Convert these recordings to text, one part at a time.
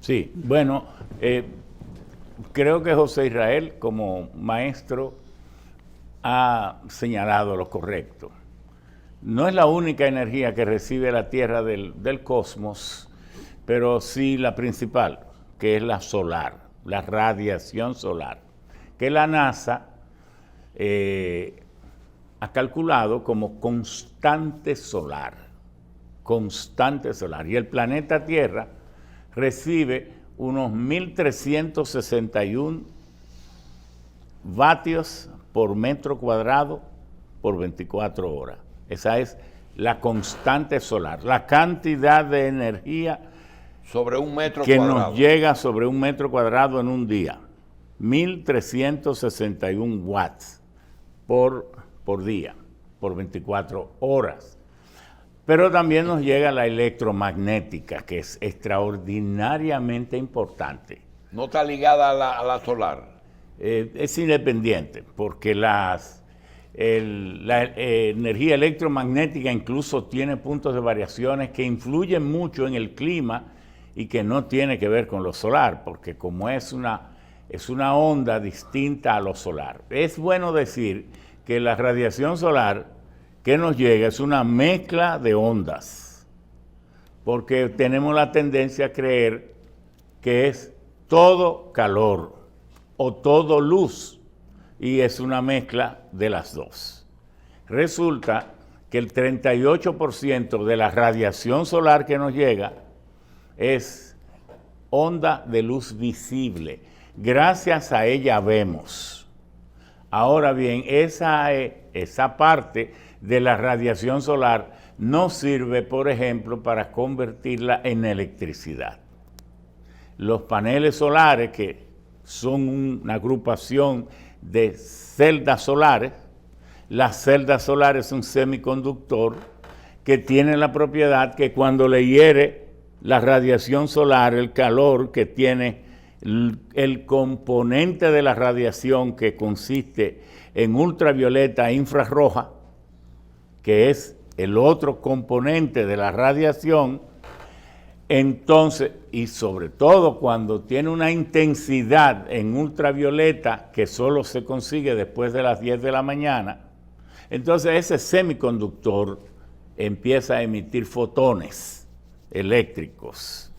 Sí, bueno, creo que José Israel, como maestro, ha señalado lo correcto. No es la única energía que recibe la Tierra del cosmos, pero sí la principal, que es la solar, la radiación solar, que la NASA ha calculado como constante solar. Constante solar. Y el planeta Tierra recibe unos 1.361 vatios por metro cuadrado por 24 horas. Esa es la constante solar, la cantidad de energía sobre un metro que cuadrado nos llega sobre un metro cuadrado en un día. 1.361 watts por día, por 24 horas. Pero también nos llega la electromagnética, que es extraordinariamente importante. No está ligada a la solar. Es independiente, porque la energía electromagnética incluso tiene puntos de variaciones que influyen mucho en el clima y que no tiene que ver con lo solar, porque como es una onda distinta a lo solar. Es bueno decir que la radiación solar que nos llega es una mezcla de ondas, porque tenemos la tendencia a creer que es todo calor o todo luz, y es una mezcla de las dos. Resulta que el 38% de la radiación solar que nos llega es onda de luz visible. Gracias a ella vemos. Ahora bien, esa parte de la radiación solar no sirve, por ejemplo, para convertirla en electricidad. Los paneles solares, que son una agrupación de celdas solares, las celdas solares son un semiconductor que tiene la propiedad que cuando le hiere la radiación solar, el calor que tiene el componente de la radiación que consiste en ultravioleta e infrarroja, que es el otro componente de la radiación, entonces, y sobre todo cuando tiene una intensidad en ultravioleta que solo se consigue después de las 10 de la mañana, entonces ese semiconductor empieza a emitir fotones eléctricos.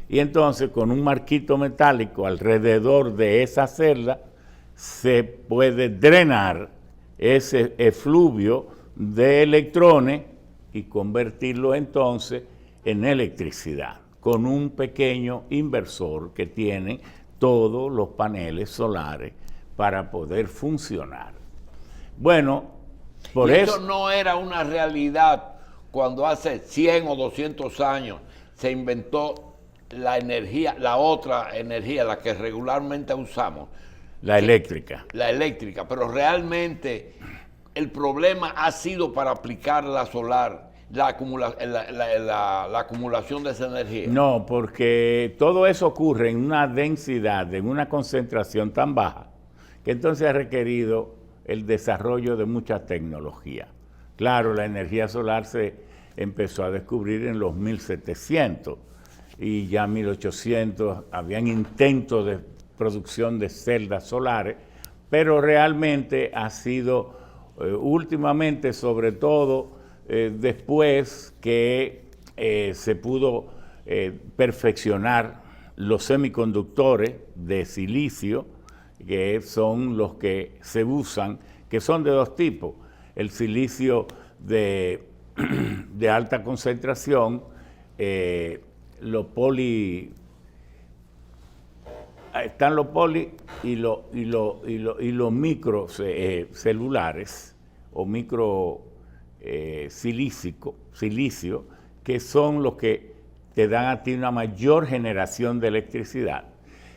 Y entonces con un marquito metálico alrededor de esa celda se puede drenar ese efluvio de electrones y convertirlo entonces en electricidad, con un pequeño inversor que tienen todos los paneles solares para poder funcionar. Bueno, por eso eso no era una realidad cuando hace 100 o 200 años se inventó la energía, la otra energía, la que regularmente usamos. la eléctrica. La eléctrica, pero realmente el problema ha sido para aplicar la solar, la acumulación de esa energía. No, porque todo eso ocurre en una densidad, en una concentración tan baja, que entonces ha requerido el desarrollo de mucha tecnología. Claro, la energía solar se empezó a descubrir en los 1700 y ya en 1800 habían intentos de producción de celdas solares, pero realmente ha sido últimamente, sobre todo después que se pudo perfeccionar los semiconductores de silicio, que son los que se usan, que son de dos tipos: el silicio de alta concentración, están los poli y los microcelulares o micro silicio, que son los que te dan a ti una mayor generación de electricidad.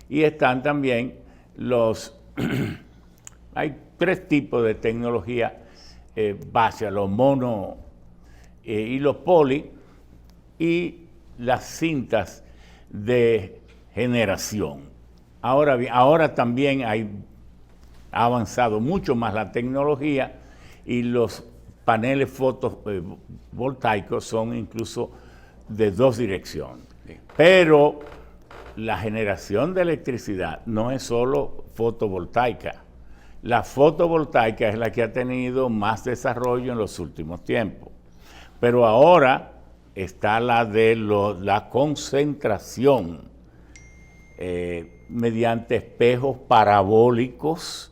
Y están también hay tres tipos de tecnología base: los mono y los poli, y las cintas de generación. Ahora bien, ahora también ha avanzado mucho más la tecnología y los paneles fotovoltaicos son incluso de dos direcciones. Pero la generación de electricidad no es solo fotovoltaica. La fotovoltaica es la que ha tenido más desarrollo en los últimos tiempos. Pero ahora está la de la concentración mediante espejos parabólicos,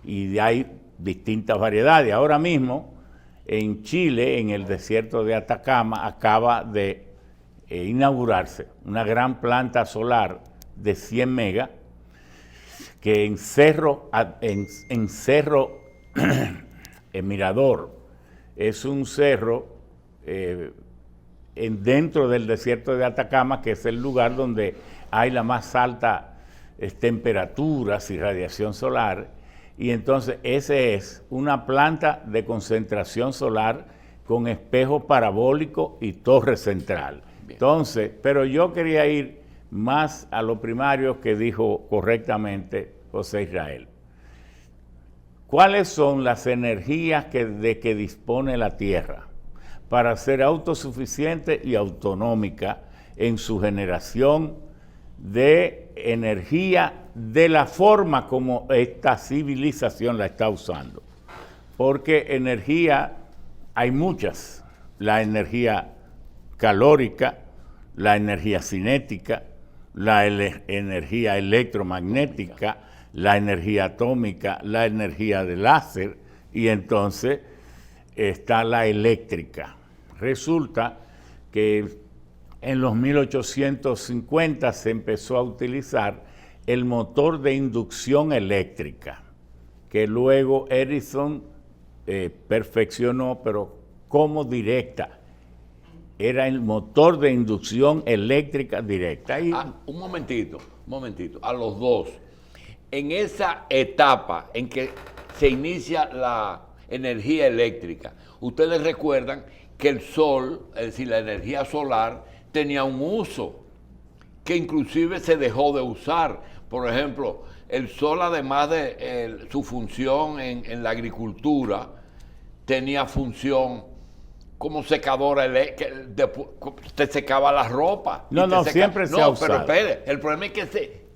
y hay distintas variedades. Ahora mismo en Chile, en el desierto de Atacama, acaba de inaugurarse una gran planta solar de 100 megas que en Cerro Mirador, es un cerro dentro del desierto de Atacama, que es el lugar donde hay la más alta temperaturas y radiación solar, y entonces ese es una planta de concentración solar con espejo parabólico y torre central. Bien. Entonces, pero yo quería ir más a lo primario que dijo correctamente José Israel. ¿Cuáles son las energías de que dispone la Tierra para ser autosuficiente y autonómica en su generación de energía de la forma como esta civilización la está usando? Porque energía hay muchas: la energía calórica, la energía cinética, la energía electromagnética, la energía atómica, la energía de láser, y entonces está la eléctrica. Resulta que en los 1850 se empezó a utilizar el motor de inducción eléctrica, que luego Edison perfeccionó, pero como directa. Era el motor de inducción eléctrica directa. Y un momentito. A los dos. En esa etapa en que se inicia la energía eléctrica, ustedes recuerdan que el sol, es decir, la energía solar, tenía un uso que inclusive se dejó de usar. Por ejemplo, el sol, además de su función en la agricultura, tenía función como secadora eléctrica, te secaba la ropa. Siempre se ha usado. No, pero espere, el problema es que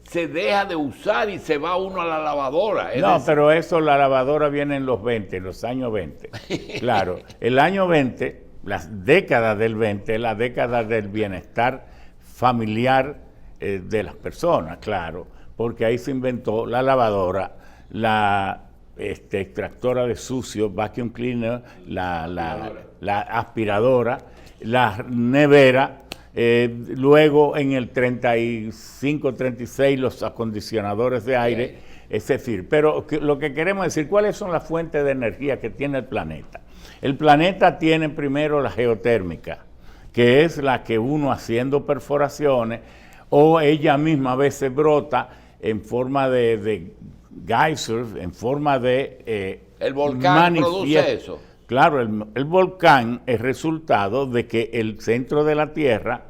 se deja de usar y se va uno a la lavadora. Pero eso, la lavadora viene en los años 20. Claro, el año 20, las décadas del 20, la década del bienestar familiar de las personas, claro, porque ahí se inventó la lavadora, la extractora de sucio, vacuum cleaner, la aspiradora, la nevera, luego en el 35, 36 los acondicionadores de aire, es decir, pero lo que queremos decir, ¿cuáles son las fuentes de energía que tiene el planeta? El planeta tiene primero la geotérmica, que es la que uno haciendo perforaciones, o ella misma a veces brota en forma de geysers, en forma de ¿el volcán produce eso? Claro, el volcán es resultado de que el centro de la Tierra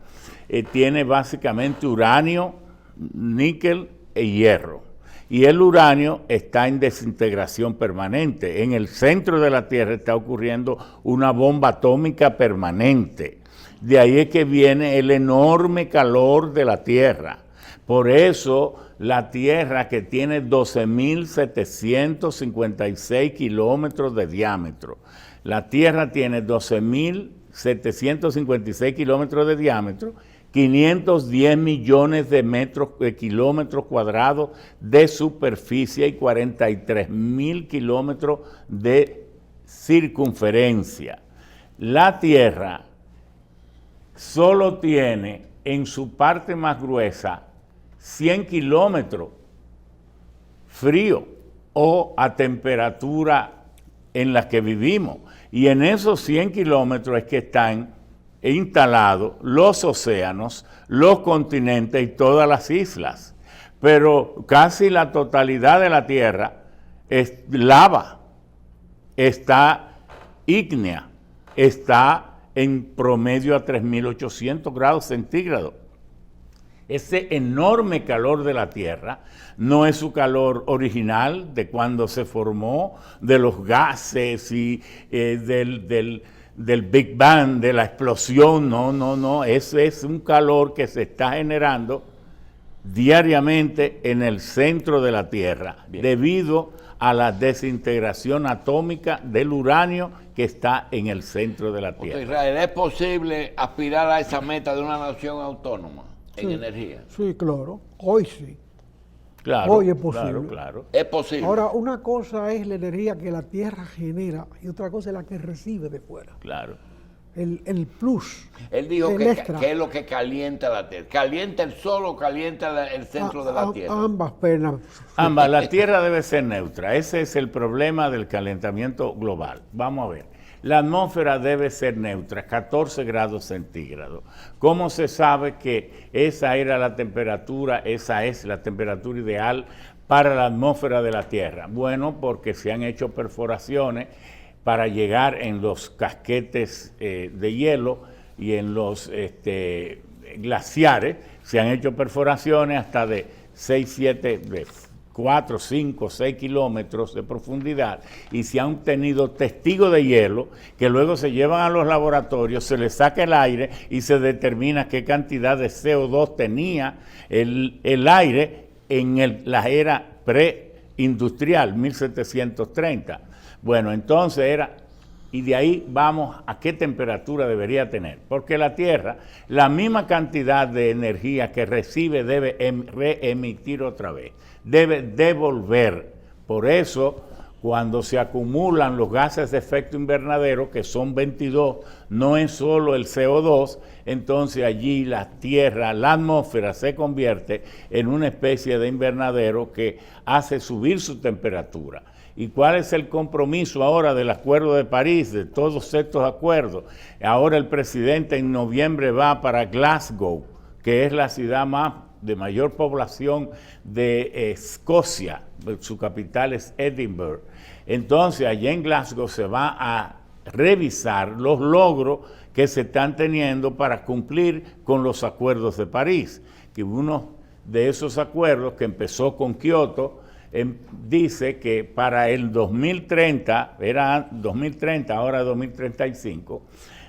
tiene básicamente uranio, níquel e hierro. Y el uranio está en desintegración permanente. En el centro de la Tierra está ocurriendo una bomba atómica permanente. De ahí es que viene el enorme calor de la Tierra. Por eso la Tierra, que tiene 12.756 kilómetros de diámetro, la Tierra tiene 12.756 kilómetros de diámetro, 510 millones de kilómetros cuadrados de superficie y 43.000 kilómetros de circunferencia. La Tierra solo tiene en su parte más gruesa 100 kilómetros frío o a temperatura en la que vivimos. Y en esos 100 kilómetros es que están instalados los océanos, los continentes y todas las islas. Pero casi la totalidad de la Tierra es lava, está ígnea, está en promedio a 3.800 grados centígrados. Ese enorme calor de la Tierra no es su calor original de cuando se formó, de los gases y del Big Bang, de la explosión. No. Ese es un calor que se está generando diariamente en el centro de la Tierra, Bien. debido a la desintegración atómica del uranio que está en el centro de la Tierra. Israel, ¿es posible aspirar a esa meta de una nación autónoma en energía? Sí, claro. Hoy sí. Claro, Hoy es posible. claro, claro. Es posible. Ahora, una cosa es la energía que la Tierra genera y otra cosa es la que recibe de fuera. Claro. El plus. Él dijo el que extra. es lo que calienta la Tierra. ¿Calienta el sol o calienta el centro de la Tierra? Ambas penas. Ambas, la Tierra debe ser neutra. Ese es el problema del calentamiento global. Vamos a ver. La atmósfera debe ser neutra, 14 grados centígrados. ¿Cómo se sabe que esa era la temperatura, esa es la temperatura ideal para la atmósfera de la Tierra? Bueno, porque se han hecho perforaciones para llegar en los casquetes de hielo y en los glaciares, se han hecho perforaciones hasta de 6, 7, de 4, 5, 6 kilómetros de profundidad y se han tenido testigos de hielo que luego se llevan a los laboratorios, se les saca el aire y se determina qué cantidad de CO2 tenía el aire en la era preindustrial, 1730. Bueno, entonces y de ahí vamos a qué temperatura debería tener, porque la Tierra, la misma cantidad de energía que recibe debe reemitir otra vez, debe devolver. Por eso, cuando se acumulan los gases de efecto invernadero, que son 22, no es solo el CO2, entonces allí la Tierra, la atmósfera se convierte en una especie de invernadero que hace subir su temperatura. ¿Y cuál es el compromiso ahora del Acuerdo de París, de todos estos acuerdos? Ahora el presidente en noviembre va para Glasgow, que es la ciudad de mayor población de Escocia, su capital es Edinburgh. Entonces, allá en Glasgow se va a revisar los logros que se están teniendo para cumplir con los acuerdos de París, que uno de esos acuerdos que empezó con Kioto, dice que para el 2030, era 2030, ahora 2035,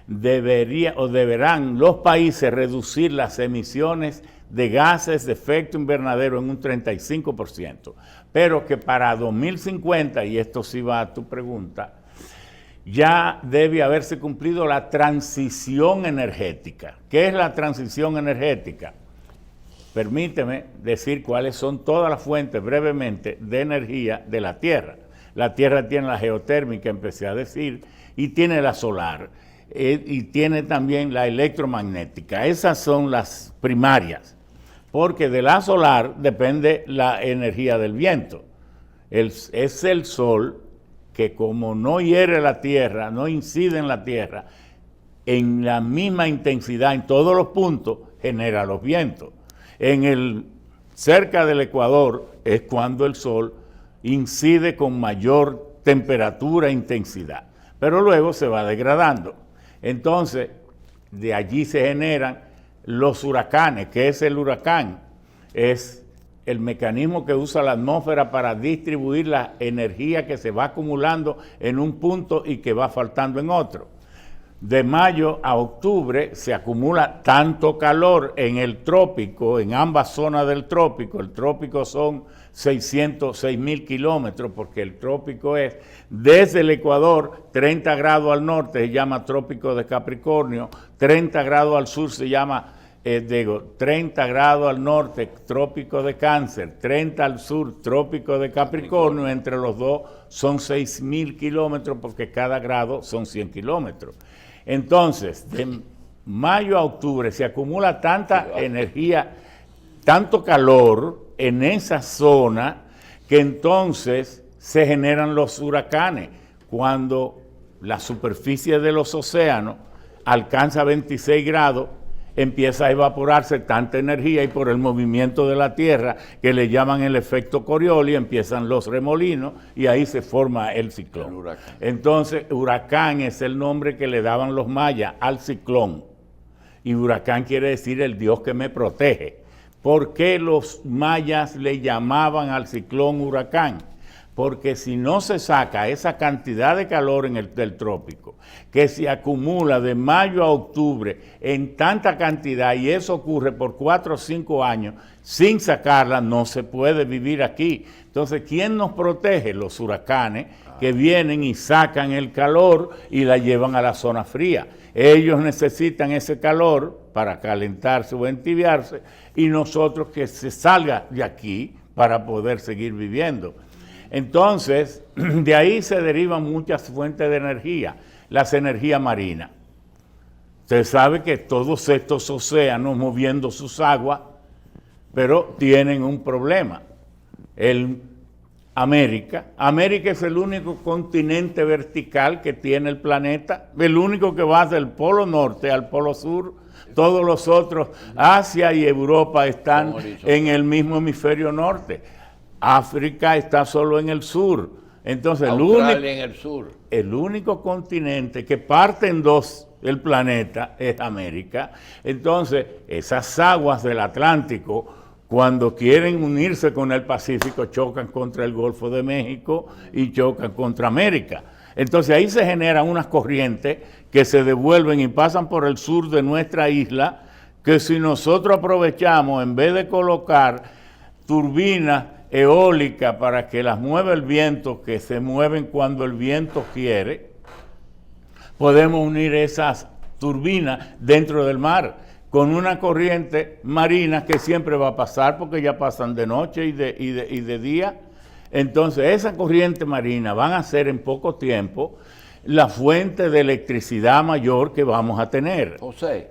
deberán los países reducir las emisiones de gases de efecto invernadero en un 35%, pero que para 2050, y esto sí va a tu pregunta, ya debe haberse cumplido la transición energética. ¿Qué es la transición energética? Permíteme decir cuáles son todas las fuentes brevemente de energía de la Tierra. La Tierra tiene la geotérmica, empecé a decir, y tiene la solar, y tiene también la electromagnética. Esas son las primarias, porque de la solar depende la energía del viento. Es el sol que, como no hiere la Tierra, no incide en la Tierra, en la misma intensidad en todos los puntos, genera los vientos. Cerca del Ecuador es cuando el sol incide con mayor temperatura e intensidad, pero luego se va degradando. Entonces, de allí se generan los huracanes. ¿Qué es el huracán? Es el mecanismo que usa la atmósfera para distribuir la energía que se va acumulando en un punto y que va faltando en otro. De mayo a octubre se acumula tanto calor en el trópico, en ambas zonas del trópico. El trópico son 606.000 kilómetros, porque el trópico es desde el Ecuador, 30 grados al norte se llama trópico de Capricornio, 30 grados al sur se llama, 30 grados al norte, trópico de Cáncer, 30 al sur, trópico de Capricornio, entre los dos son 6.000 kilómetros, porque cada grado son 100 kilómetros. Entonces, de mayo a octubre se acumula tanta energía, tanto calor en esa zona, que entonces se generan los huracanes. Cuando la superficie de los océanos alcanza 26 grados, empieza a evaporarse tanta energía, y por el movimiento de la Tierra, que le llaman el efecto Coriolis, empiezan los remolinos y ahí se forma el ciclón. El huracán. Entonces, huracán es el nombre que le daban los mayas al ciclón. Y huracán quiere decir el Dios que me protege. ¿Por qué los mayas le llamaban al ciclón huracán? porque si no se saca esa cantidad de calor del trópico, que se acumula de mayo a octubre en tanta cantidad, y eso ocurre por 4 o 5 años, sin sacarla no se puede vivir aquí. Entonces, ¿quién nos protege? Los huracanes que vienen y sacan el calor y la llevan a la zona fría. Ellos necesitan ese calor para calentarse o entibiarse, y nosotros que se salga de aquí para poder seguir viviendo. Entonces, de ahí se derivan muchas fuentes de energía, las energías marinas. Usted sabe que todos estos océanos moviendo sus aguas, pero tienen un problema. América es el único continente vertical que tiene el planeta, el único que va del polo norte al polo sur. Todos los otros, Asia y Europa, están en el mismo hemisferio norte. África está solo en el sur. Entonces, Australia en el sur. El único continente que parte en dos el planeta es América. Entonces, esas aguas del Atlántico, cuando quieren unirse con el Pacífico, chocan contra el Golfo de México y chocan contra América. Entonces ahí se generan unas corrientes que se devuelven y pasan por el sur de nuestra isla, que si nosotros aprovechamos, en vez de colocar turbinas eólicas para que las mueva el viento, que se mueven cuando el viento quiere, podemos unir esas turbinas dentro del mar, con una corriente marina que siempre va a pasar, porque ya pasan de noche y de día. Entonces, esa corriente marina van a ser en poco tiempo la fuente de electricidad mayor que vamos a tener. José,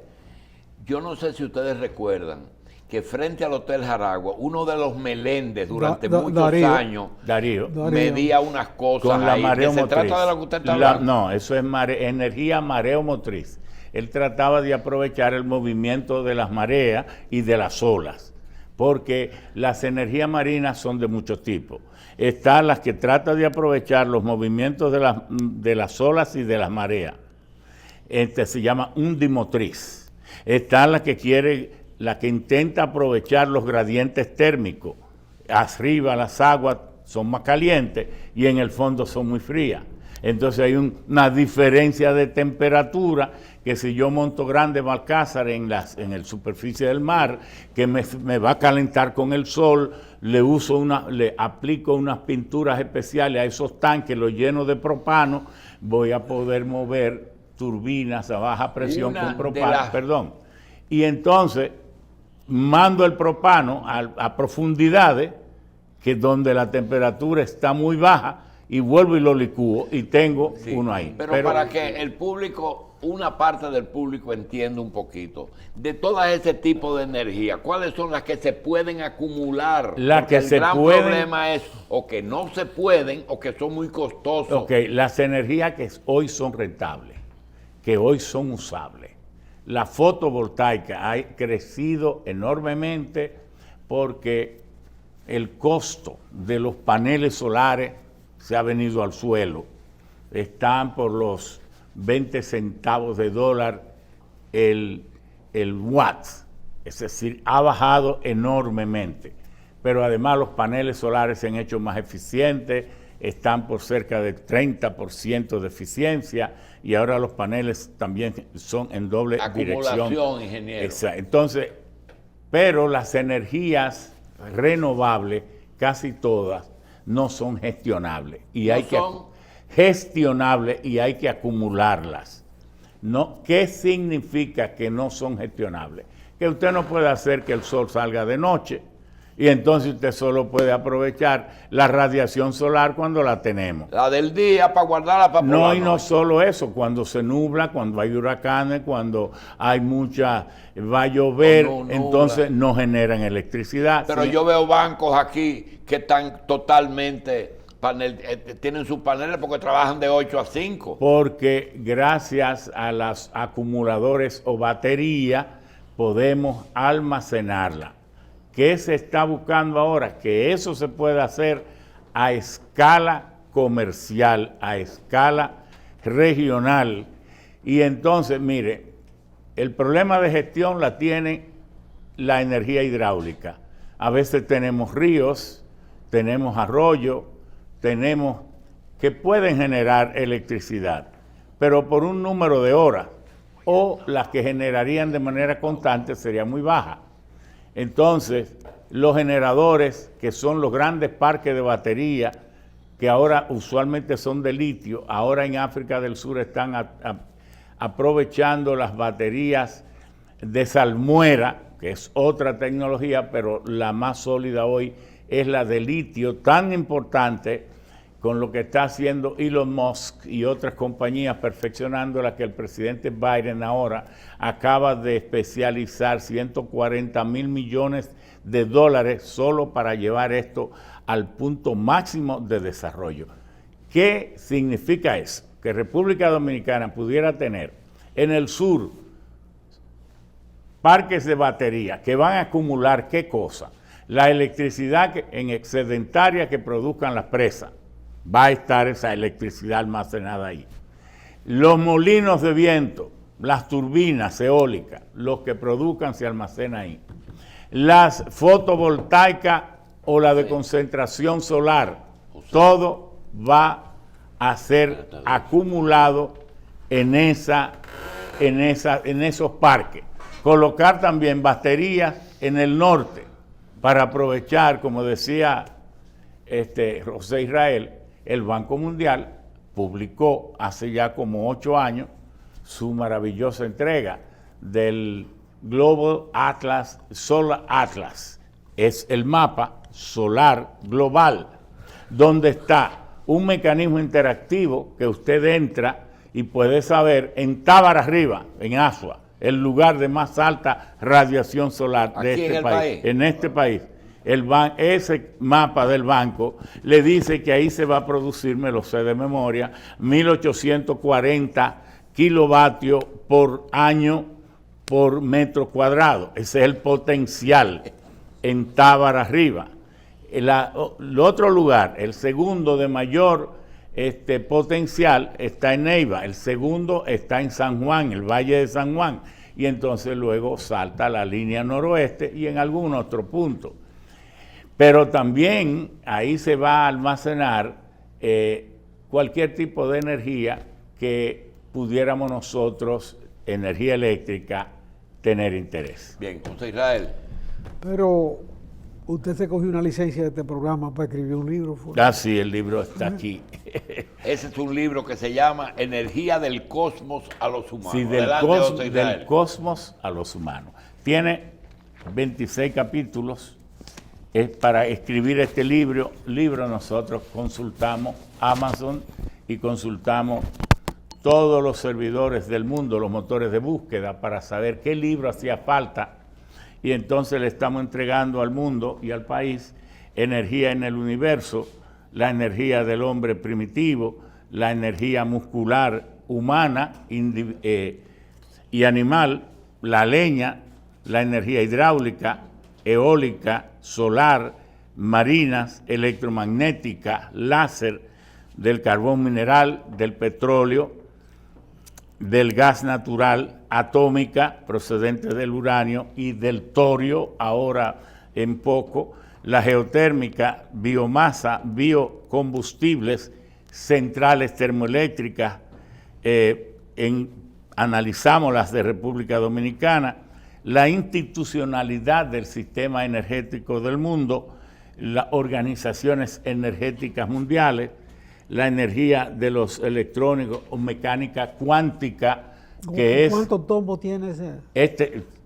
yo no sé si ustedes recuerdan que frente al Hotel Jaragua, uno de los Meléndez durante muchos años Darío medía unas cosas con la ahí. mareomotriz. ¿Se trata de lo que usted está hablando? No, eso es energía mareomotriz. Él trataba de aprovechar el movimiento de las mareas y de las olas, porque las energías marinas son de muchos tipos. Están las que tratan de aprovechar los movimientos de las olas y de las mareas. Se llama undimotriz. Está la que intenta aprovechar los gradientes térmicos. Arriba las aguas son más calientes y en el fondo son muy frías. Entonces hay una diferencia de temperatura, que si yo monto Grande Balcázar en la superficie del mar, que me va a calentar con el sol, le aplico unas pinturas especiales a esos tanques, los lleno de propano, voy a poder mover turbinas a baja presión con propano, Y entonces mando el propano a profundidades, que es donde la temperatura está muy baja, y vuelvo y lo licúo y tengo uno ahí. Pero para que el público, una parte del público entienda un poquito de todo ese tipo de energía, ¿cuáles son las que se pueden acumular? Porque el gran problema es o que no se pueden o que son muy costosos. Ok, las energías que hoy son rentables, que hoy son usables. La fotovoltaica ha crecido enormemente porque el costo de los paneles solares se ha venido al suelo. Están por los 20 centavos de dólar el watt. Es decir, ha bajado enormemente. Pero además los paneles solares se han hecho más eficientes, están por cerca del 30% de eficiencia, y ahora los paneles también son en doble dirección. Acumulación, ingeniero. Entonces, pero las energías renovables, casi todas, no son gestionables y hay que acumularlas. No, ¿qué significa que no son gestionables? Que usted no puede hacer que el sol salga de noche y entonces usted solo puede aprovechar la radiación solar cuando la tenemos. La del día para guardarla para No, y no solo eso, cuando se nubla, cuando hay huracanes, cuando hay va a llover, entonces no generan electricidad. Pero yo veo bancos aquí que están totalmente, tienen sus paneles porque trabajan de 8 a 5. Porque gracias a los acumuladores o baterías podemos almacenarla. ¿Qué se está buscando ahora? Que eso se pueda hacer a escala comercial, a escala regional. Y entonces, mire, el problema de gestión la tiene la energía hidráulica. A veces tenemos ríos, tenemos arroyos, tenemos que pueden generar electricidad, pero por un número de horas, o las que generarían de manera constante sería muy baja. Entonces, los generadores, que son los grandes parques de batería, que ahora usualmente son de litio, ahora en África del Sur están aprovechando las baterías de salmuera, que es otra tecnología, pero la más sólida hoy es la de litio, tan importante con lo que está haciendo Elon Musk y otras compañías perfeccionando la que el presidente Biden ahora acaba de especializar 140 mil millones de dólares solo para llevar esto al punto máximo de desarrollo. ¿Qué significa eso? Que República Dominicana pudiera tener en el sur parques de batería que van a acumular, ¿qué cosa? La electricidad en excedentaria que produzcan las presas. Va a estar esa electricidad almacenada ahí. Los molinos de viento, las turbinas eólicas, los que produzcan se almacenan ahí. Las fotovoltaicas o la de concentración solar, todo va a ser acumulado en esos parques. Colocar también baterías en el norte para aprovechar, como decía José Israel, el Banco Mundial publicó hace ya como 8 años su maravillosa entrega del Global Atlas, Solar Atlas. Es el mapa solar global, donde está un mecanismo interactivo que usted entra y puede saber en Tábara arriba, en Asua, el lugar de más alta radiación solar de este país. En este país. Ese mapa del banco le dice que ahí se va a producir, me lo sé de memoria, 1840 kilovatios por año por metro cuadrado. Ese es el potencial en Tábara arriba. El otro lugar, el segundo de mayor potencial, está en Neiva. El segundo está en San Juan, el Valle de San Juan. Y entonces luego salta la línea noroeste y en algún otro punto. Pero también ahí se va a almacenar cualquier tipo de energía que pudiéramos nosotros, energía eléctrica, tener interés. Bien, José Israel. Pero usted se cogió una licencia de este programa para escribir un libro. ¿Fue? Ah, sí, el libro está aquí. Ese es un libro que se llama Energía del Cosmos a los Humanos. Sí, del cosmos a los humanos. Tiene 26 capítulos. Para escribir este libro nosotros consultamos Amazon y consultamos todos los servidores del mundo, los motores de búsqueda, para saber qué libro hacía falta. Y entonces le estamos entregando al mundo y al país energía en el universo, la energía del hombre primitivo, la energía muscular humana y animal, la leña, la energía hidráulica, eólica, solar, marinas, electromagnética, láser, del carbón mineral, del petróleo, del gas natural, atómica, procedente del uranio y del torio, ahora en poco, la geotérmica, biomasa, biocombustibles, centrales termoeléctricas, analizamos las de República Dominicana, la institucionalidad del sistema energético del mundo, las organizaciones energéticas mundiales, la energía de los electrónicos o mecánica cuántica, que es... ¿Cuántos tomos tiene ese?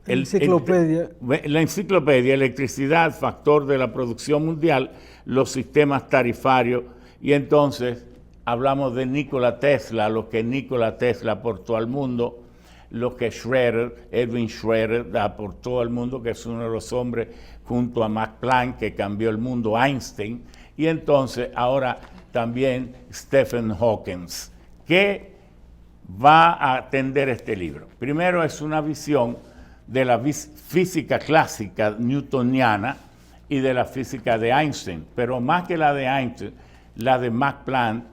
Enciclopedia. La enciclopedia, electricidad, factor de la producción mundial, los sistemas tarifarios, y entonces hablamos de Nikola Tesla, lo que Nikola Tesla aportó al mundo, lo que Edwin Schroeder aportó al mundo, que es uno de los hombres junto a Max Planck que cambió el mundo, Einstein, y entonces ahora también Stephen Hawking. ¿Qué va a atender este libro? Primero es una visión de la física clásica newtoniana y de la física de Einstein, pero más que la de Einstein, la de Max Planck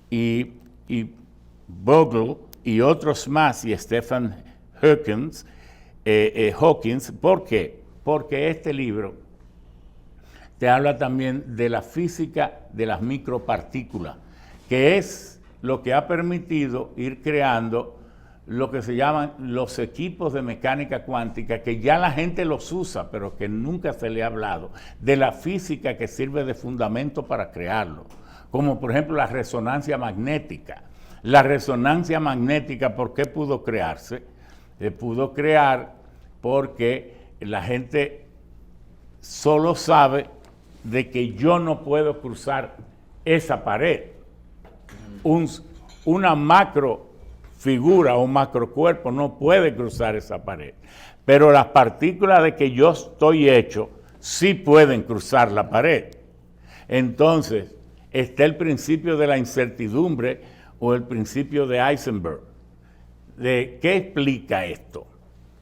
y Vogel y otros más, y Stephen Hawking. ¿Por qué? Porque este libro te habla también de la física de las micropartículas, que es lo que ha permitido ir creando lo que se llaman los equipos de mecánica cuántica, que ya la gente los usa, pero que nunca se le ha hablado, de la física que sirve de fundamento para crearlo, como por ejemplo la resonancia magnética. La resonancia magnética, ¿por qué pudo crearse? Se pudo crear porque la gente solo sabe de que yo no puedo cruzar esa pared. Una macro figura o macro cuerpo no puede cruzar esa pared, pero las partículas de que yo estoy hecho sí pueden cruzar la pared. Entonces está el principio de la incertidumbre o el principio de Heisenberg. ¿De qué explica esto?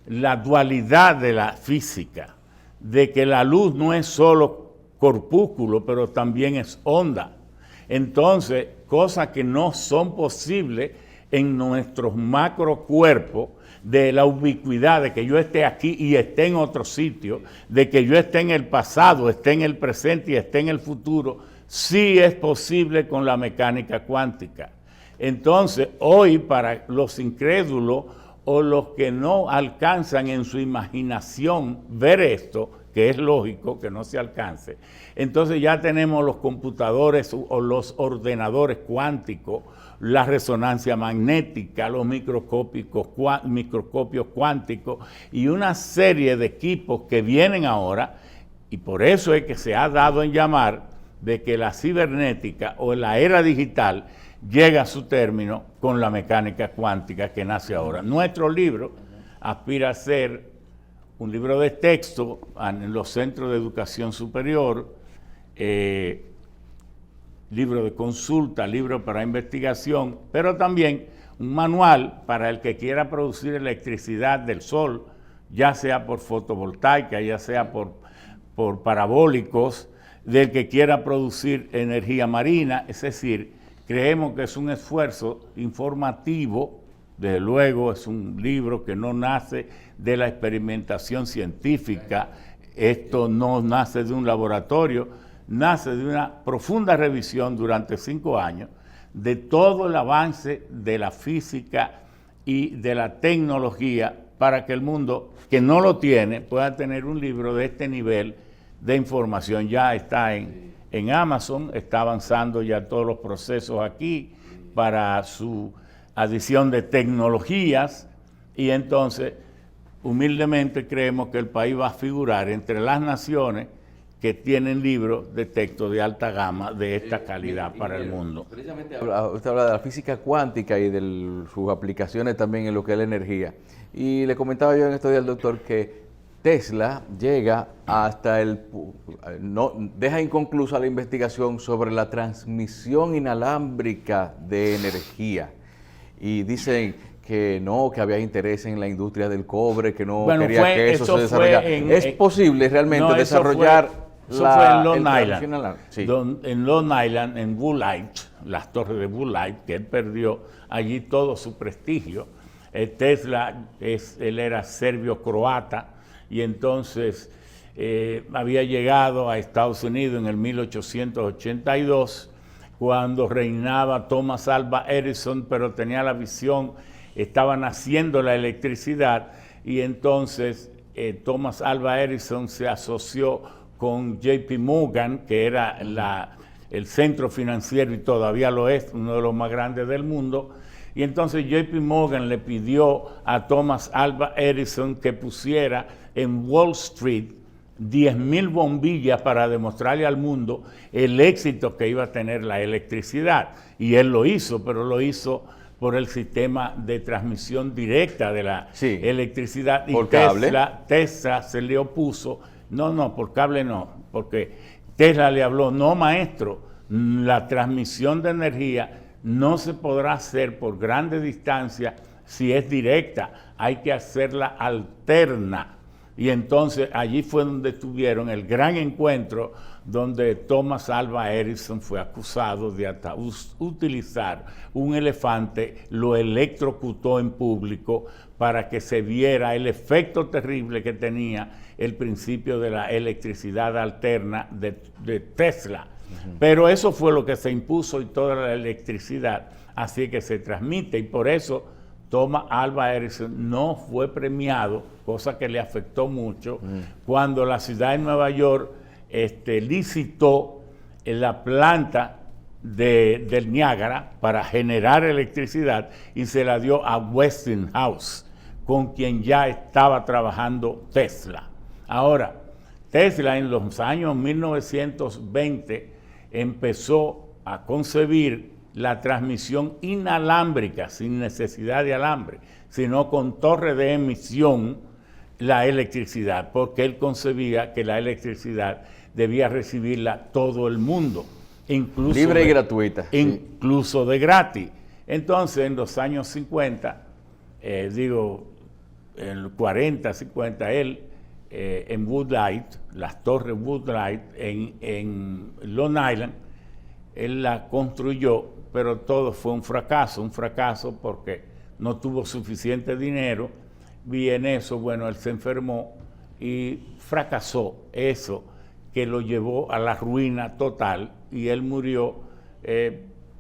La dualidad de la física, de que la luz no es solo corpúsculo, pero también es onda. Entonces, cosas que no son posibles en nuestros macrocuerpos, de la ubicuidad, de que yo esté aquí y esté en otro sitio, de que yo esté en el pasado, esté en el presente y esté en el futuro, sí es posible con la mecánica cuántica. Entonces, hoy para los incrédulos o los que no alcanzan en su imaginación ver esto, que es lógico que no se alcance, entonces ya tenemos los computadores o los ordenadores cuánticos, la resonancia magnética, los microscopios cuánticos y una serie de equipos que vienen ahora, y por eso es que se ha dado en llamar de que la cibernética o la era digital llega a su término con la mecánica cuántica que nace ahora. Nuestro libro aspira a ser un libro de texto en los centros de educación superior, libro de consulta, libro para investigación, pero también un manual para el que quiera producir electricidad del sol, ya sea por fotovoltaica, ya sea por parabólicos, del que quiera producir energía marina. Es decir, creemos que es un esfuerzo informativo. Desde luego es un libro que no nace de la experimentación científica, esto no nace de un laboratorio, nace de una profunda revisión durante 5 años de todo el avance de la física y de la tecnología para que el mundo que no lo tiene pueda tener un libro de este nivel de información. Ya está en Amazon, está avanzando ya todos los procesos aquí para su adición de tecnologías, y entonces humildemente creemos que el país va a figurar entre las naciones que tienen libros de texto de alta gama de esta calidad para el mundo. Precisamente usted habla de la física cuántica y de sus aplicaciones también en lo que es la energía. Y le comentaba yo en estos días al doctor que Tesla llega hasta deja inconclusa la investigación sobre la transmisión inalámbrica de energía. Y dicen que no, que había interés en la industria del cobre, que no quería que eso se desarrollara. ¿Es posible realmente desarrollar eso fue en Long Island, sí. En Long Island, en Woolite, las torres de Woolite, que él perdió allí todo su prestigio. Tesla, él era serbio-croata, y entonces había llegado a Estados Unidos en el 1882, cuando reinaba Thomas Alva Edison, pero tenía la visión, estaba naciendo la electricidad, y entonces Thomas Alva Edison se asoció con JP Morgan, que era el centro financiero y todavía lo es, uno de los más grandes del mundo. Y entonces JP Morgan le pidió a Thomas Alva Edison que pusiera en Wall Street 10,000 bombillas para demostrarle al mundo el éxito que iba a tener la electricidad. Y él lo hizo, pero lo hizo por el sistema de transmisión directa de la electricidad. Y Tesla se le opuso. No, por cable no, porque Tesla le habló, no maestro, la transmisión de energía no se podrá hacer por grandes distancias si es directa, hay que hacerla alterna. Y entonces allí fue donde tuvieron el gran encuentro, donde Thomas Alva Edison fue acusado de utilizar un elefante, lo electrocutó en público para que se viera el efecto terrible que tenía el principio de la electricidad alterna de Tesla. Pero eso fue lo que se impuso y toda la electricidad, así que se transmite, y por eso Thomas Alva Edison no fue premiado, cosa que le afectó mucho, cuando la ciudad de Nueva York licitó la planta del Niágara para generar electricidad y se la dio a Westinghouse, con quien ya estaba trabajando Tesla. Ahora, Tesla en los años 1920 empezó a concebir la transmisión inalámbrica, sin necesidad de alambre, sino con torre de emisión, la electricidad, porque él concebía que la electricidad debía recibirla todo el mundo, incluso libre y gratuita. Incluso de gratis. Entonces, en los años 50, en los 40, 50, él en Woodlight, las torres Woodlight en Long Island, él la construyó, pero todo fue un fracaso porque no tuvo suficiente dinero, y en eso, bueno, él se enfermó y fracasó eso, que lo llevó a la ruina total, y él murió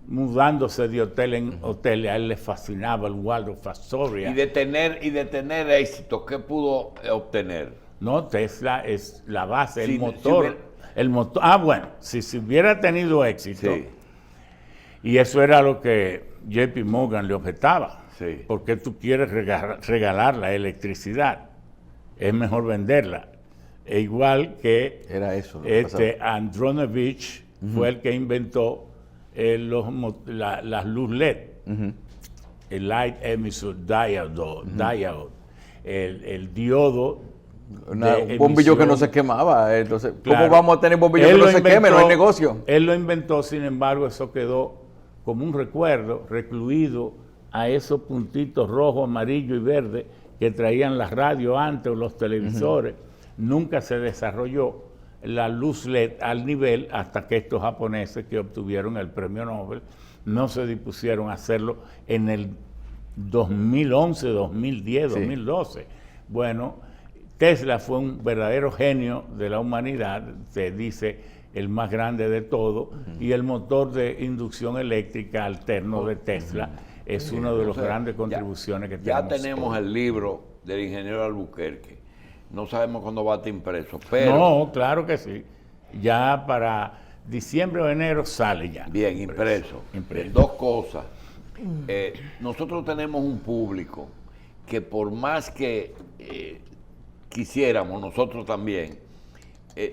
mudándose de hotel en hotel. A él le fascinaba el Waldorf Astoria. Y de tener éxito, ¿qué pudo obtener? No, Tesla es la base, Si- el motor. El motor. Bueno, si hubiera tenido éxito, Sí. y eso era lo que JP Morgan le objetaba. Sí. ¿Por qué tú quieres regalar la electricidad? Es mejor venderla. E igual que Era eso lo que pasaba. Andronovich fue el que inventó las luz LED, el Light Emission Diode, el diodo. Un de bombillo que no emisión. se quemaba. Entonces, Claro. ¿cómo vamos a tener bombillo que no se queme? No hay negocio. Él lo inventó, sin embargo, eso quedó como un recuerdo, recluido a esos puntitos rojo, amarillo y verde que traían las radios antes o los televisores. Nunca se desarrolló la luz LED al nivel hasta que estos japoneses que obtuvieron el premio Nobel no se dispusieron a hacerlo en el 2011, 2010, Sí. 2012. Bueno, Tesla fue un verdadero genio de la humanidad, se dice el más grande de todo, y el motor de inducción eléctrica alterno de Tesla es una de las grandes contribuciones que Ya tenemos. tenemos el libro del ingeniero Albuquerque. No sabemos cuándo va a estar impreso, pero No, claro que sí. Ya para diciembre o enero sale ya. bien impreso. Impreso. Dos cosas. Nosotros tenemos un público que por más que quisiéramos, nosotros también,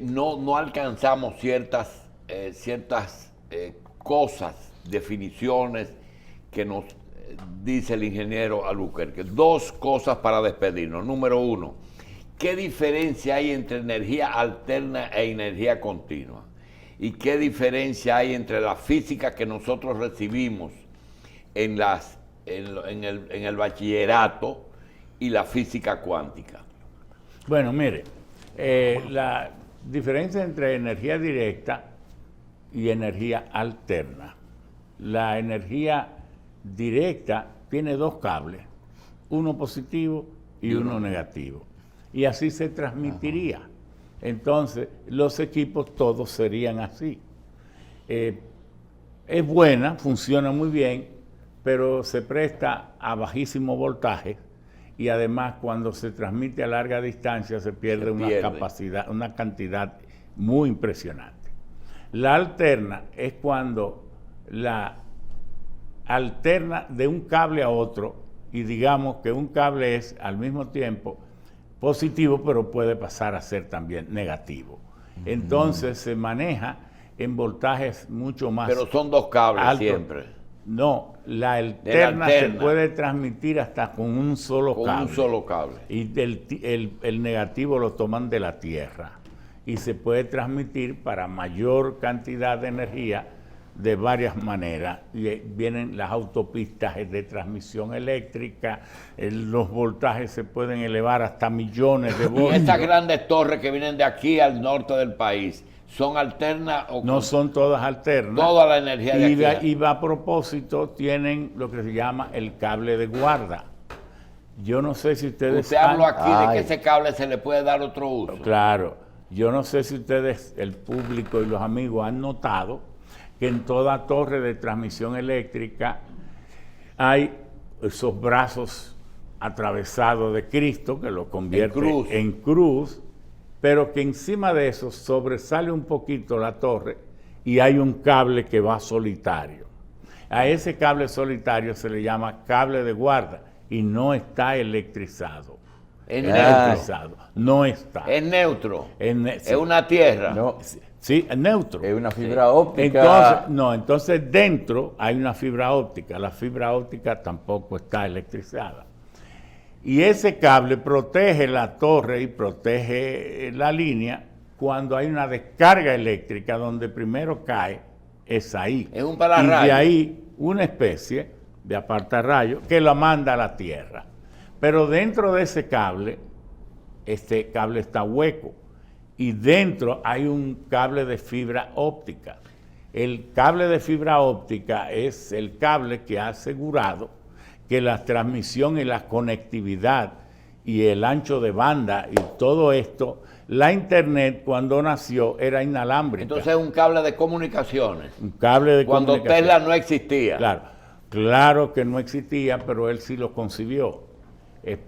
no alcanzamos ciertas cosas, definiciones que nos dice el ingeniero Albuquerque. Dos cosas para despedirnos. Número uno, ¿qué diferencia hay entre energía alterna e energía continua? ¿Y qué diferencia hay entre la física que nosotros recibimos en el bachillerato y la física cuántica? Bueno, mire, la diferencia entre energía directa y energía alterna. La energía directa tiene dos cables, uno positivo y uno negativo. Y así se transmitiría. Entonces, los equipos todos serían así. Es buena, funciona muy bien, pero se presta a bajísimo voltaje, y además cuando se transmite a larga distancia se pierde una cantidad muy impresionante. La alterna es cuando la alterna de un cable a otro, y digamos que un cable es al mismo tiempo positivo, pero puede pasar a ser también negativo. Entonces se maneja en voltajes mucho más Pero son dos cables altos. siempre. No, la alterna se alterna. puede transmitir hasta con un solo Con cable. un solo cable. Y el negativo lo toman de la Tierra. Y se puede transmitir para mayor cantidad de energía de varias maneras. Y vienen las autopistas de transmisión eléctrica, los voltajes se pueden elevar hasta millones de Y voltios. estas grandes torres que vienen de aquí al norte del país, ¿son alternas o No son todas alternas. toda la energía de aquí? Y a propósito tienen lo que se llama el cable de guarda. Yo no sé si ustedes... Usted habló aquí de Ay. que ese cable se le puede dar otro uso. Claro, yo no sé si ustedes, el público y los amigos, han notado que en toda torre de transmisión eléctrica hay esos brazos atravesados de Cristo que lo convierte en cruz, pero que encima de eso sobresale un poquito la torre y hay un cable que va solitario. A ese cable solitario se le llama cable de guarda y no está electrizado. Es Electrizado. No está. Es neutro. Sí. Es una tierra. No, Sí, es neutro. es una fibra óptica. Entonces dentro hay una fibra óptica. La fibra óptica tampoco está electrizada. Y ese cable protege la torre y protege la línea cuando hay una descarga eléctrica donde primero cae, es ahí. Es un pararrayo. Y de ahí una especie de apartarrayo que la manda a la tierra. Pero dentro de ese cable, este cable está hueco y dentro hay un cable de fibra óptica. El cable de fibra óptica es el cable que ha asegurado que la transmisión y la conectividad y el ancho de banda y todo esto, la internet cuando nació era inalámbrica. Entonces es un cable de comunicaciones. Un cable de Cuando comunicación. Tesla no existía. Claro que no existía, pero él sí lo concibió. Es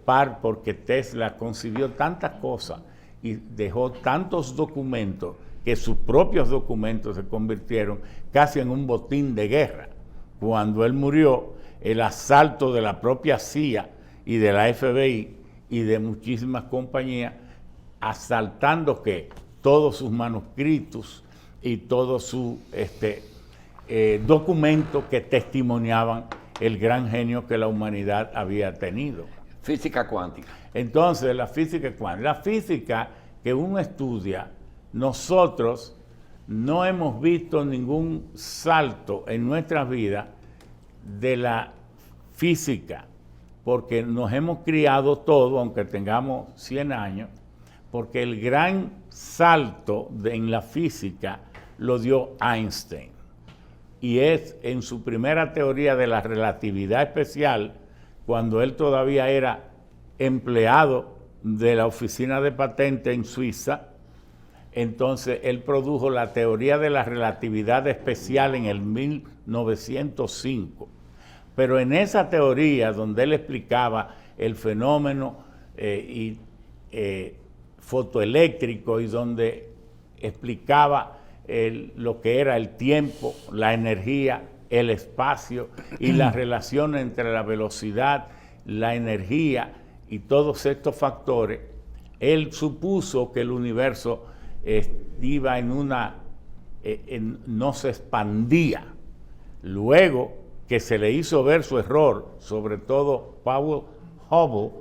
porque Tesla concibió tantas cosas y dejó tantos documentos que sus propios documentos se convirtieron casi en un botín de guerra. Cuando él murió, el asalto de la propia CIA y de la FBI y de muchísimas compañías, asaltando que todos sus manuscritos y todos sus documentos que testimoniaban el gran genio que la humanidad había tenido. Física cuántica. Entonces, la física cuántica, la física que uno estudia, nosotros no hemos visto ningún salto en nuestras vidas de la física, porque nos hemos criado todo, aunque tengamos 100 años, porque el gran salto en la física lo dio Einstein. Y es en su primera teoría de la relatividad especial, cuando él todavía era empleado de la oficina de patentes en Suiza. Entonces él produjo la teoría de la relatividad especial en el 1905. Pero en esa teoría, donde él explicaba el fenómeno fotoeléctrico y donde explicaba lo que era el tiempo, la energía, el espacio y la relación entre la velocidad, la energía y todos estos factores, él supuso que el universo iba no se expandía. Luego que se le hizo ver su error, sobre todo Powell Hubble,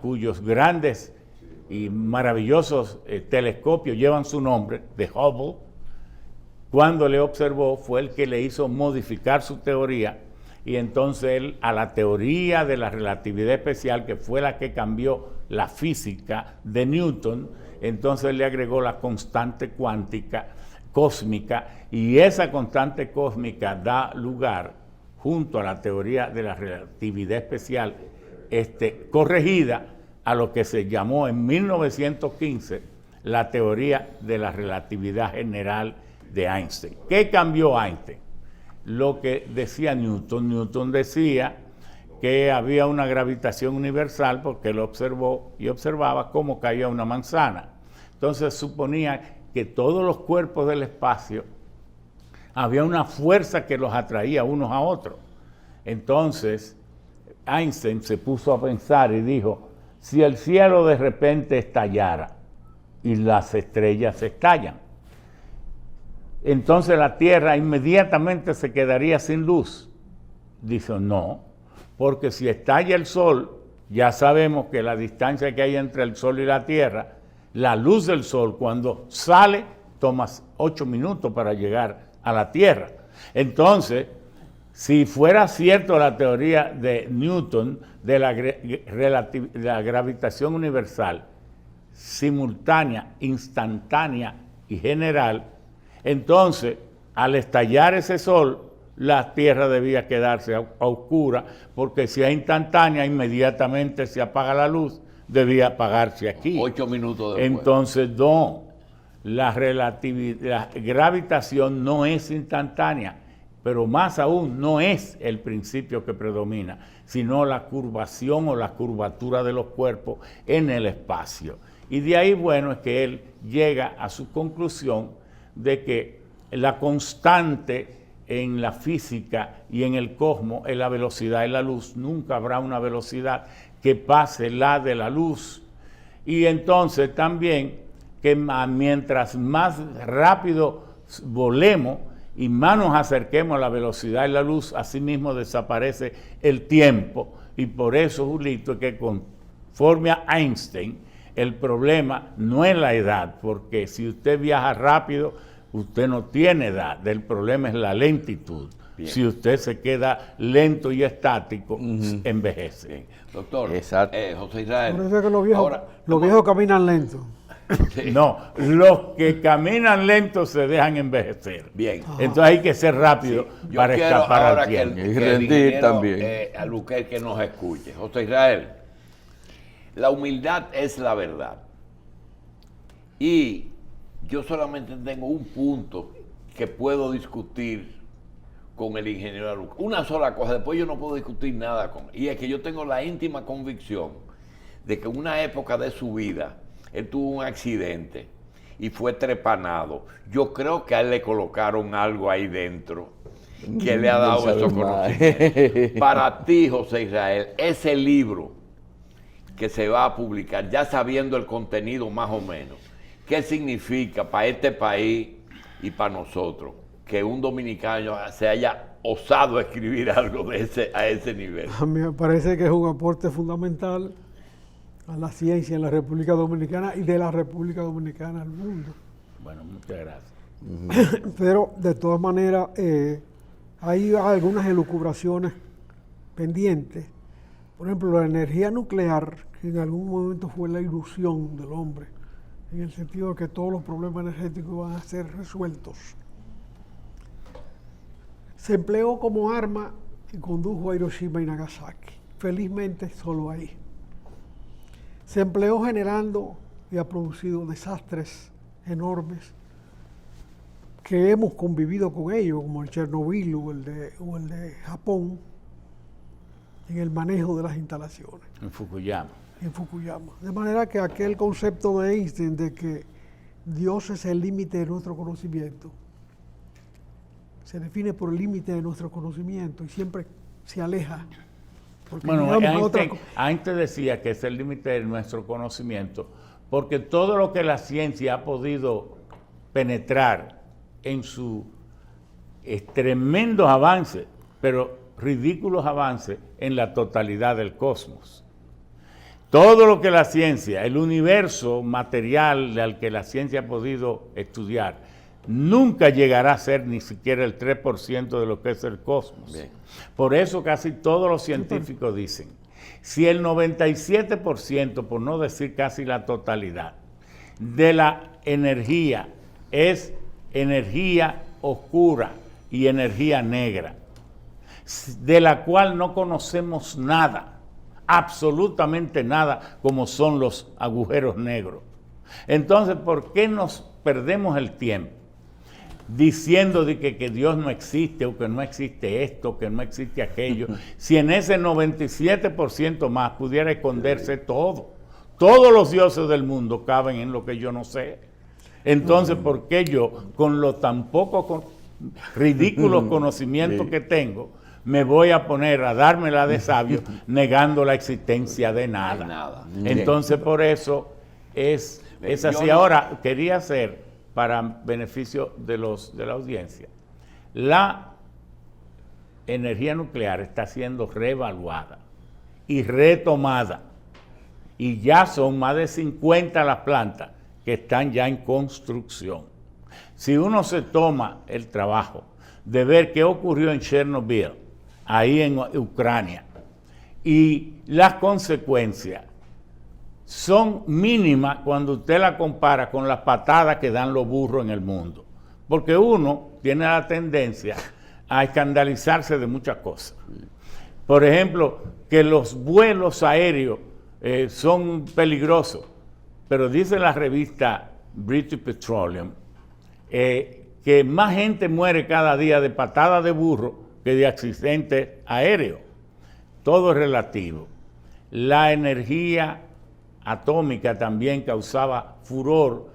cuyos grandes y maravillosos telescopios llevan su nombre, de Hubble, cuando le observó fue el que le hizo modificar su teoría, y entonces él a la teoría de la relatividad especial, que fue la que cambió la física de Newton, entonces le agregó la constante cuántica cósmica, y esa constante cósmica da lugar, junto a la teoría de la relatividad especial corregida, a lo que se llamó en 1915 la teoría de la relatividad general de Einstein. ¿Qué cambió Einstein? Lo que decía Newton. Newton decía que había una gravitación universal porque él observó y observaba cómo caía una manzana. Entonces suponía que todos los cuerpos del espacio había una fuerza que los atraía unos a otros. Entonces Einstein se puso a pensar y dijo, si el cielo de repente estallara y las estrellas estallan, entonces la Tierra inmediatamente se quedaría sin luz. Dice, no, porque si estalla el Sol, ya sabemos que la distancia que hay entre el Sol y la Tierra, la luz del Sol cuando sale toma 8 minutos para llegar a la Tierra. Entonces, si fuera cierto la teoría de Newton de la gravitación universal, simultánea, instantánea y general, entonces, al estallar ese Sol, la Tierra debía quedarse a oscura, porque si es instantánea, inmediatamente se apaga la luz, debía apagarse aquí. 8 minutos después. Entonces, no, la gravitación no es instantánea, pero más aún no es el principio que predomina, sino la curvación o la curvatura de los cuerpos en el espacio. Y de ahí, bueno, es que él llega a su conclusión de que la constante en la física y en el cosmos es la velocidad de la luz. Nunca habrá una velocidad que pase la de la luz. Y entonces también que mientras más rápido volemos y más nos acerquemos a la velocidad de la luz, así mismo desaparece el tiempo. Y por eso, Julito, que conforme a Einstein, el problema no es la edad, porque si usted viaja rápido, usted no tiene edad. El problema es la lentitud. Bien. Si usted se queda lento y estático, envejece. Bien. Doctor, Exacto. José Israel. Por eso es que los viejos caminan lento. Sí. No, los que caminan lento se dejan envejecer. Bien. Entonces hay que ser rápido para escapar al tiempo. Y rendir también. Albuquerque que nos escuche. José Israel, la humildad es la verdad. Y yo solamente tengo un punto que puedo discutir con el ingeniero Albuquerque. Una sola cosa, después yo no puedo discutir nada con él. Y es que yo tengo la íntima convicción de que en una época de su vida, él tuvo un accidente y fue trepanado. Yo creo que a él le colocaron algo ahí dentro que le ha dado esos conocimientos. Para ti, José Israel, ese libro que se va a publicar, ya sabiendo el contenido más o menos, ¿qué significa para este país y para nosotros que un dominicano se haya osado a escribir algo a ese nivel? A mí me parece que es un aporte fundamental a la ciencia en la República Dominicana y de la República Dominicana al mundo. Bueno, muchas gracias. Pero de todas maneras hay algunas elucubraciones pendientes. Por ejemplo, la energía nuclear, que en algún momento fue la ilusión del hombre, en el sentido de que todos los problemas energéticos van a ser resueltos. Se empleó como arma y condujo a Hiroshima y Nagasaki. Felizmente solo ahí. Se empleó generando y ha producido desastres enormes que hemos convivido con ellos, como el Chernobyl o el de Japón, en el manejo de las instalaciones. En Fukuyama. En Fukuyama. De manera que aquel concepto de Einstein de que Dios es el límite de nuestro conocimiento, se define por el límite de nuestro conocimiento y siempre se aleja. Bueno, Einstein decía que es el límite de nuestro conocimiento, porque todo lo que la ciencia ha podido penetrar en sus tremendos avances, pero ridículos avances en la totalidad del cosmos. Todo lo que la ciencia, el universo material al que la ciencia ha podido estudiar, nunca llegará a ser ni siquiera el 3% de lo que es el cosmos. Bien. Por eso casi todos los científicos dicen, si el 97%, por no decir casi la totalidad, de la energía es energía oscura y energía negra, de la cual no conocemos nada, absolutamente nada, como son los agujeros negros. Entonces, ¿por qué nos perdemos el tiempo diciendo de que Dios no existe, o que no existe esto, que no existe aquello, si en ese 97% más pudiera esconderse todo? Todos los dioses del mundo caben en lo que yo no sé. Entonces, ¿por qué yo, con lo tan poco ridículos conocimientos que tengo, me voy a poner a dármela de sabio negando la existencia de nada? Entonces, por eso es así. Ahora, quería hacer, para beneficio de la audiencia, la energía nuclear está siendo reevaluada y retomada, y ya son más de 50 las plantas que están ya en construcción. Si uno se toma el trabajo de ver qué ocurrió en Chernobyl, ahí en Ucrania, y las consecuencias son mínimas cuando usted la compara con las patadas que dan los burros en el mundo. Porque uno tiene la tendencia a escandalizarse de muchas cosas. Por ejemplo, que los vuelos aéreos son peligrosos, pero dice la revista British Petroleum que más gente muere cada día de patada de burro que de accidentes aéreos. Todo es relativo. La energía atómica también causaba furor,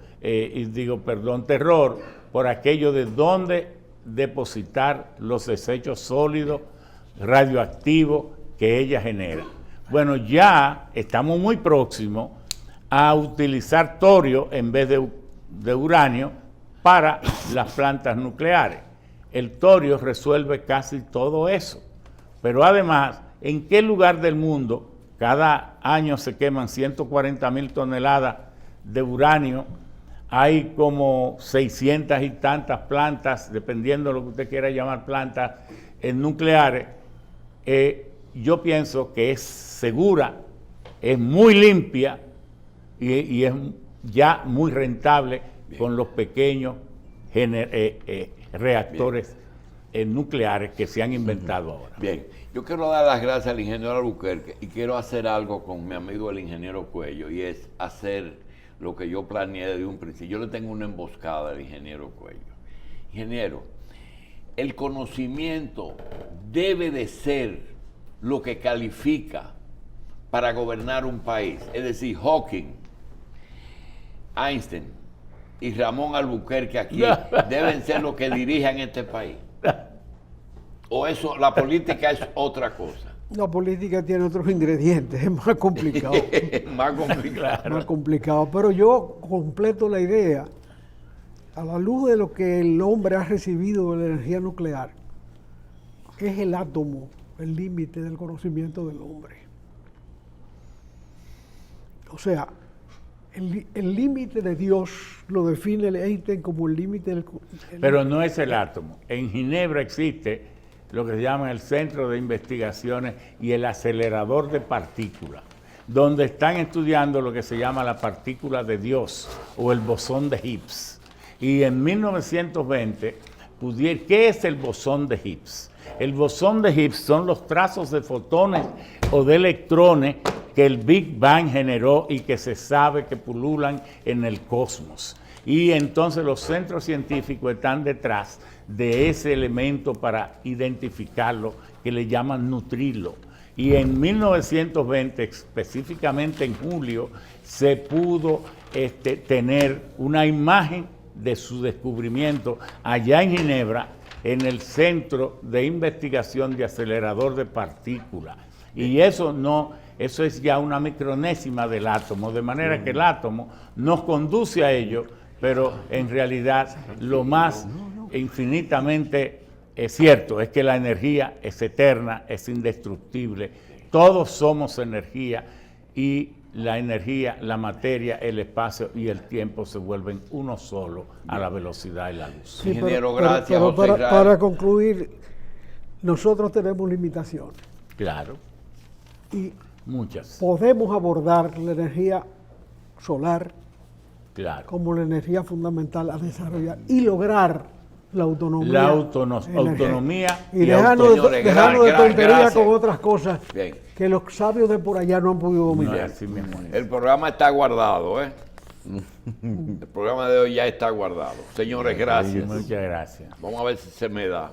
terror, por aquello de dónde depositar los desechos sólidos radioactivos que ella genera. Bueno, ya estamos muy próximos a utilizar torio en vez de uranio para las plantas nucleares. El torio resuelve casi todo eso. Pero además, ¿en qué lugar del mundo cada año se queman 140,000 toneladas de uranio? Hay como 600 y tantas plantas, dependiendo de lo que usted quiera llamar plantas nucleares. Yo pienso que es segura, es muy limpia y es ya muy rentable con los pequeños reactores nucleares que se han inventado ahora. Bien, yo quiero dar las gracias al ingeniero Albuquerque y quiero hacer algo con mi amigo el ingeniero Cuello, y es hacer lo que yo planeé desde un principio. Yo le tengo una emboscada al ingeniero Cuello. Ingeniero, el conocimiento debe de ser lo que califica para gobernar un país. Es decir, Hawking, Einstein y Ramón Albuquerque aquí deben ser los que dirijan este país. O eso, la política es otra cosa. La política tiene otros ingredientes, es más complicado. Más complicado. Más complicado. Pero yo completo la idea. A la luz de lo que el hombre ha recibido de la energía nuclear, es el átomo el límite del conocimiento del hombre. O sea, el límite de Dios lo define Einstein como el límite del... Pero no es el átomo. En Ginebra existe lo que se llama el Centro de Investigaciones y el Acelerador de Partículas, donde están estudiando lo que se llama la partícula de Dios o el bosón de Higgs. Y en 1920, ¿qué es el bosón de Higgs? El bosón de Higgs son los trazos de fotones o de electrones que el Big Bang generó y que se sabe que pululan en el cosmos. Y entonces los centros científicos están detrás de ese elemento para identificarlo, que le llaman nutrirlo. Y en 1920, específicamente en julio, se pudo tener una imagen de su descubrimiento allá en Ginebra, en el Centro de Investigación de Acelerador de Partículas. Y eso es ya una micronésima del átomo, de manera que el átomo nos conduce a ello, pero en realidad lo más infinitamente cierto es que la energía es eterna, es indestructible, todos somos energía, y la energía, la materia, el espacio y el tiempo se vuelven uno solo a la velocidad de la luz. Sí, ingeniero, gracias. Para concluir, nosotros tenemos limitaciones. Claro. Y muchas. Podemos abordar la energía solar, claro, como la energía fundamental a desarrollar y lograr la autonomía. La autonomía y dejarnos de tontería con otras cosas. Bien. Que los sabios de por allá no han podido dominar. No, así mismo es. El programa está guardado, ¿eh? El programa de hoy ya está guardado. Señores, gracias. Muchas gracias. Vamos a ver si se me da.